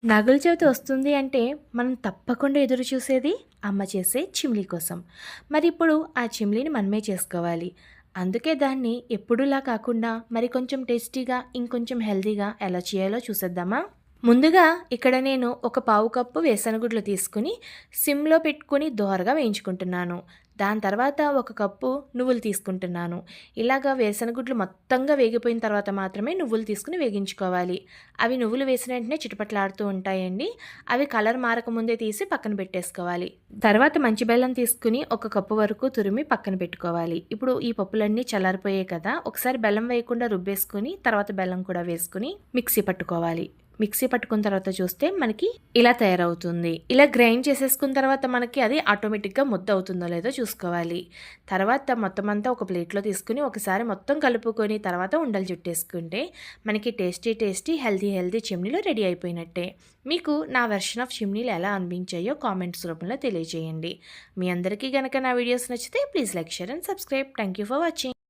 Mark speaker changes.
Speaker 1: నాగుల చవితి వస్తుంది అంటే మనం తప్పకుండా ఎదురు చూసేది అమ్మ చేసే చిమ్లీ కోసం. మరి ఇప్పుడు ఆ చిమ్లీని మనమే చేసుకోవాలి. అందుకే దాన్ని ఎప్పుడులా కాకుండా మరి కొంచెం టేస్టీగా, ఇంకొంచెం హెల్తీగా ఎలా చేయాలో చూసేద్దామా? ముందుగా ఇక్కడ నేను ఒక పావు కప్పు వేరుశనగుడ్లు తీసుకుని సిమ్‌లో పెట్టుకొని దోరగా వేయించుకుంటున్నాను. దాని తర్వాత ఒక కప్పు నువ్వులు తీసుకుంటున్నాను. ఇలాగా వేరుశనగుడ్లు మొత్తంగా వేగిపోయిన తర్వాత మాత్రమే నువ్వులు తీసుకొని వేగించుకోవాలి. అవి నువ్వులు వేసిన వెంటనే చిటపటలాడుతూ ఉంటాయండి. అవి కలర్ మారకముందే తీసి పక్కన పెట్టేసుకోవాలి. తర్వాత మంచి బెల్లం తీసుకుని ఒక కప్పు వరకు తురిమి పక్కన పెట్టుకోవాలి. ఇప్పుడు ఈ పప్పులన్నీ చల్లారిపోయాయి కదా! ఒకసారి బెల్లం వేయకుండా రుబ్బేసుకొని తర్వాత బెల్లం కూడా వేసుకొని మిక్సీ పట్టుకోవాలి. మిక్సీ పట్టుకున్న తర్వాత చూస్తే మనకి ఇలా తయారవుతుంది. ఇలా గ్రైండ్ చేసేసుకున్న తర్వాత మనకి అది ఆటోమేటిక్‌గా ముద్ద అవుతుందో లేదో చూసుకోవాలి. తర్వాత మొత్తం అంతా ఒక ప్లేట్‌లో తీసుకొని ఒకసారి మొత్తం కలుపుకొని తర్వాత ఉండలు చుట్టేసుకుంటే మనకి టేస్టీ హెల్తీ చిమ్నీలు రెడీ అయిపోయినట్టే. మీకు నా వెర్షన్ ఆఫ్ చిమ్నీలు ఎలా అనిపించాయో కామెంట్స్ రూపంలో తెలియజేయండి. మీ అందరికీ గనక నా వీడియోస్ నచ్చితే please like, share and subscribe. Thank you for watching.